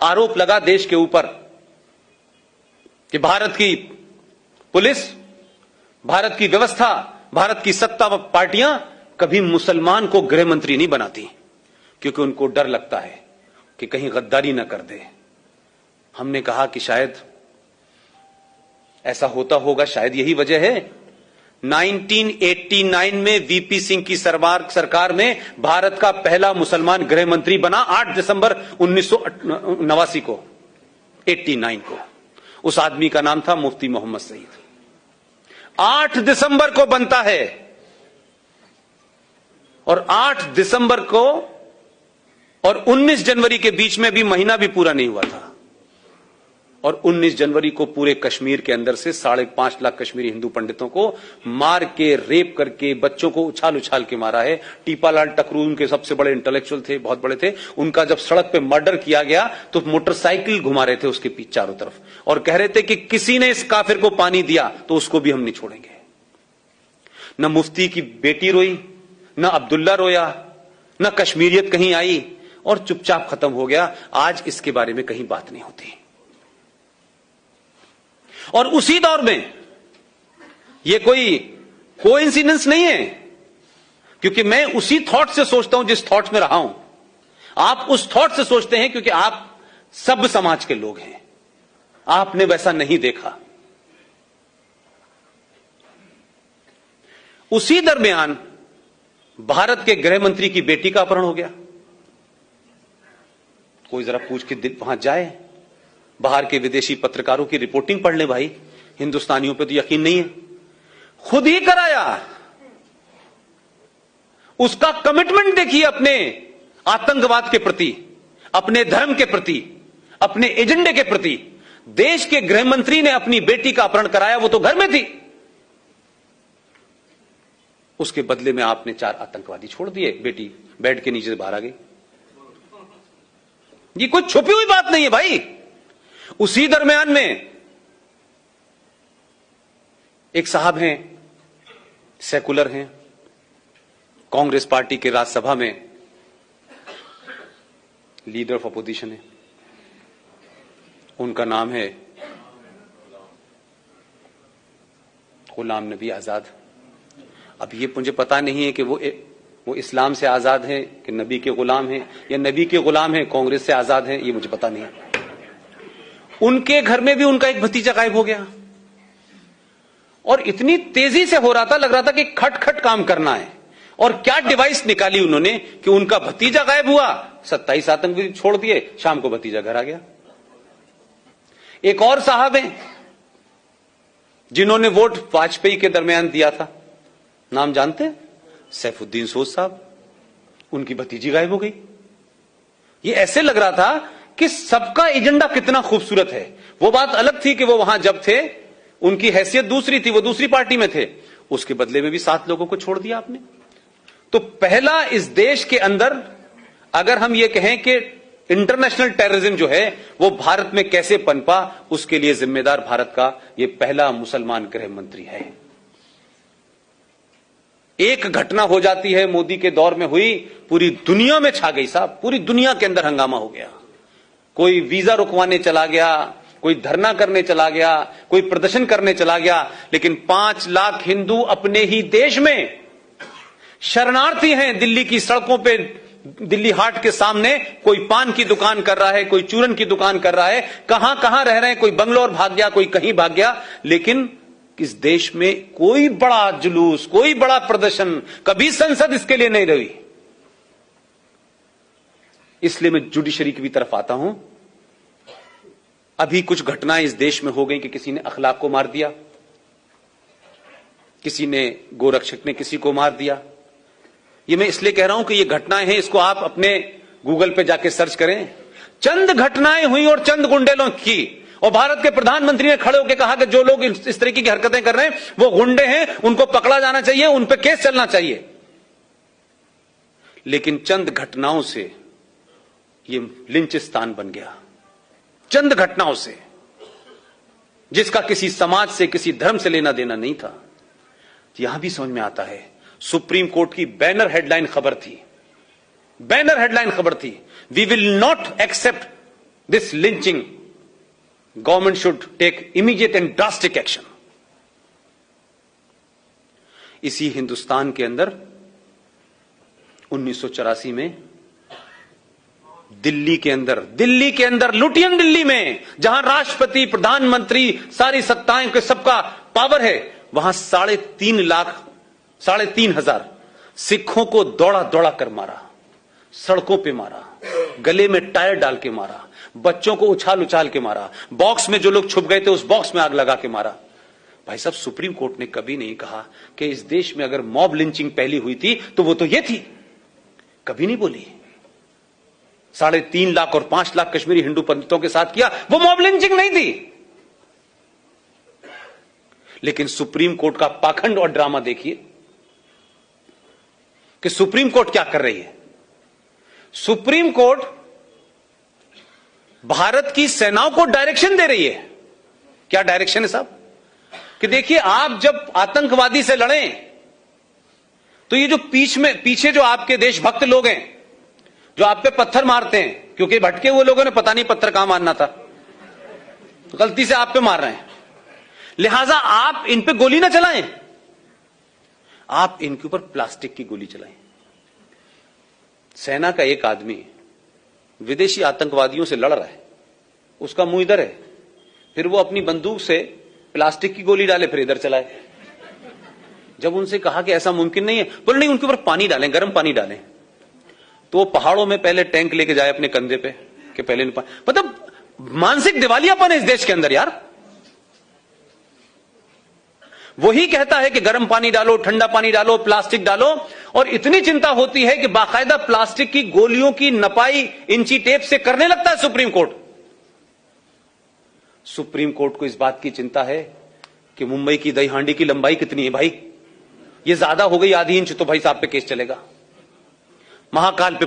आरोप लगा देश के ऊपर कि भारत की पुलिस, भारत की व्यवस्था, भारत की सत्ता व पार्टियां कभी मुसलमान को गृह मंत्री नहीं बनाती, क्योंकि उनको डर लगता है कि कहीं गद्दारी न कर दे। हमने कहा कि शायद ऐसा होता होगा, शायद यही वजह है 1989 में वीपी सिंह की सरकार में भारत का पहला मुसलमान गृह मंत्री बना 8 दिसंबर 1989 को, 89 को। उस आदमी का नाम था मुफ्ती मोहम्मद सईद। 8 दिसंबर को बनता है और 8 दिसंबर को और 19 जनवरी के बीच में भी महीना भी पूरा नहीं हुआ था, और 19 जनवरी को पूरे कश्मीर के अंदर से 5.5 लाख कश्मीरी हिंदू पंडितों को मार के, रेप करके, बच्चों को उछाल उछाल के मारा है। टीपालाल टकरू उनके सबसे बड़े इंटेलेक्चुअल थे, बहुत बड़े थे। उनका जब सड़क पे मर्डर किया गया तो मोटरसाइकिल घुमा रहे थे उसके पीछे चारों तरफ, और कह रहे थे कि किसी ने इस काफिर को पानी दिया तो उसको भी हम नहीं छोड़ेंगे। न मुफ्ती की बेटी रोई, न अब्दुल्ला रोया, न कश्मीरियत कहीं आई, और चुपचाप खत्म हो गया। आज इसके बारे में कहीं बात नहीं होती। और उसी दौर में यह कोई कोइंसिडेंस नहीं है, क्योंकि मैं उसी थॉट से सोचता हूं जिस थॉट में रहा हूं। आप उस थॉट से सोचते हैं क्योंकि आप सब समाज के लोग हैं, आपने वैसा नहीं देखा। उसी दरमियान भारत के गृह मंत्री की बेटी का अपहरण हो गया। कोई जरा पूछ के वहां जाए, बाहर के विदेशी पत्रकारों की रिपोर्टिंग पढ़ ले भाई, हिंदुस्तानियों पे तो यकीन नहीं है। खुद ही कराया। उसका कमिटमेंट देखिए अपने आतंकवाद के प्रति, अपने धर्म के प्रति, अपने एजेंडे के प्रति। देश के गृह मंत्री ने अपनी बेटी का अपहरण कराया, वो तो घर में थी। उसके बदले में आपने 4 आतंकवादी छोड़ दिए, बेटी बेड के नीचे से बाहर आ गई। ये कोई छुपी हुई बात नहीं है भाई। उसी दरमियान में एक साहब हैं, सेकुलर हैं, कांग्रेस पार्टी के राज्यसभा में लीडर ऑफ अपोजिशन है। उनका नाम है गुलाम नबी आजाद। अब ये मुझे पता नहीं है कि वो इस्लाम से आजाद हैं कि नबी के गुलाम हैं, या नबी के गुलाम हैं कांग्रेस से आजाद हैं, ये मुझे पता नहीं है। उनके घर में भी उनका एक भतीजा गायब हो गया, और इतनी तेजी से हो रहा था, लग रहा था कि खट खट काम करना है। और क्या डिवाइस निकाली उन्होंने कि उनका भतीजा गायब हुआ, 27 आतंकवादी छोड़ दिए, शाम को भतीजा घर आ गया। एक और साहब हैं जिन्होंने वोट वाजपेयी के दरमियान दिया था, नाम जानते हैं? सैफुद्दीन सोज साहब। उनकी भतीजी गायब हो गई। ये ऐसे लग रहा था कि सबका एजेंडा कितना खूबसूरत है। वो बात अलग थी कि वो वहां जब थे उनकी हैसियत दूसरी थी, वो दूसरी पार्टी में थे। उसके बदले में भी 7 लोगों को छोड़ दिया आपने। तो पहला इस देश के अंदर अगर हम ये कहें कि इंटरनेशनल टेररिज्म जो है वो भारत में कैसे पनपा, उसके लिए जिम्मेदार भारत का ये पहला मुसलमान गृह मंत्री है। एक घटना हो जाती है, मोदी के दौर में हुई, पूरी दुनिया में छा गई साहब, पूरी दुनिया के अंदर हंगामा हो गया। कोई वीजा रुकवाने चला गया, कोई धरना करने चला गया, कोई प्रदर्शन करने चला गया, लेकिन 5 लाख हिंदू अपने ही देश में शरणार्थी हैं। दिल्ली की सड़कों पे, दिल्ली हाट के सामने कोई पान की दुकान कर रहा है, कोई चूरन की दुकान कर रहा है, कहां कहां रह रहे हैं, कोई बंगलोर भाग गया, कोई कहीं भाग गया। लेकिन इस देश में कोई बड़ा जुलूस, कोई बड़ा प्रदर्शन, कभी संसद इसके लिए नहीं रही। इसलिए मैं जुडिशरी की भी तरफ आता हूं। अभी कुछ घटनाएं इस देश में हो गई कि किसी ने अखलाक को मार दिया, किसी ने, गोरक्षक ने किसी को मार दिया। ये मैं इसलिए कह रहा हूं कि ये घटनाएं हैं, इसको आप अपने गूगल पे जाके सर्च करें। चंद घटनाएं हुई और चंद गुंडे की, और भारत के प्रधानमंत्री ने खड़े होकर कहा कि जो लोग इस तरीके की हरकतें कर रहे हैं वो गुंडे हैं, उनको पकड़ा जाना चाहिए, उन पे केस चलना चाहिए। लेकिन चंद घटनाओं से ये लिंचिस्तान बन गया, चंद घटनाओं से, जिसका किसी समाज से, किसी धर्म से लेना देना नहीं था। यहां भी समझ में आता है, सुप्रीम कोर्ट की बैनर हेडलाइन खबर थी, we will not accept this lynching, government should take immediate and drastic action. इसी हिंदुस्तान के अंदर 1984 में दिल्ली के अंदर लुटियन दिल्ली में, जहां राष्ट्रपति, प्रधानमंत्री, सारी सत्ताएं के सबका पावर है, वहां 3,500 सिखों को दौड़ा दौड़ा कर मारा, सड़कों पे मारा, गले में टायर डाल के मारा, बच्चों को उछाल उछाल के मारा, बॉक्स में जो लोग छुप गए थे उस बॉक्स में आग लगा के मारा। भाई साहब, सुप्रीम कोर्ट ने कभी नहीं कहा कि इस देश में अगर मॉब लिंचिंग पहली हुई थी तो वो तो ये थी, कभी नहीं बोली। 3.5 लाख और 5 लाख कश्मीरी हिंदू पंडितों के साथ किया, वो मॉब लिंचिंग नहीं थी। लेकिन सुप्रीम कोर्ट का पाखंड और ड्रामा देखिए कि सुप्रीम कोर्ट क्या कर रही है। सुप्रीम कोर्ट भारत की सेनाओं को डायरेक्शन दे रही है। क्या डायरेक्शन है साहब? कि देखिए, आप जब आतंकवादी से लड़ें तो ये जो पीछे जो आपके देशभक्त लोग हैं, जो आप पे पत्थर मारते हैं, क्योंकि भटके हुए लोगों ने पता नहीं पत्थर कहां मारना था, तो गलती से आप पे मार रहे हैं, लिहाजा आप इन पे गोली ना चलाएं, आप इनके ऊपर प्लास्टिक की गोली चलाएं। सेना का एक आदमी विदेशी आतंकवादियों से लड़ रहा है, उसका मुंह इधर है, फिर वो अपनी बंदूक से प्लास्टिक की गोली डाले, फिर इधर चलाए। जब उनसे कहा कि ऐसा मुमकिन नहीं है, बोले नहीं, उनके ऊपर पानी डालें, गर्म पानी डालें। तो वो पहाड़ों में पहले टैंक लेके जाए अपने कंधे पे कि पहले मतलब मानसिक दिवालियापन है इस देश के अंदर यार। वही कहता है कि गर्म पानी डालो, ठंडा पानी डालो, प्लास्टिक डालो, और इतनी चिंता होती है कि बाकायदा प्लास्टिक की गोलियों की नपाई इंची टेप से करने लगता है सुप्रीम कोर्ट। सुप्रीम कोर्ट को इस बात की चिंता है कि मुंबई की दही हांडी की लंबाई कितनी है भाई, ये ज्यादा हो गई आधी इंच तो भाई साहब पे केस चलेगा। महाकाल पे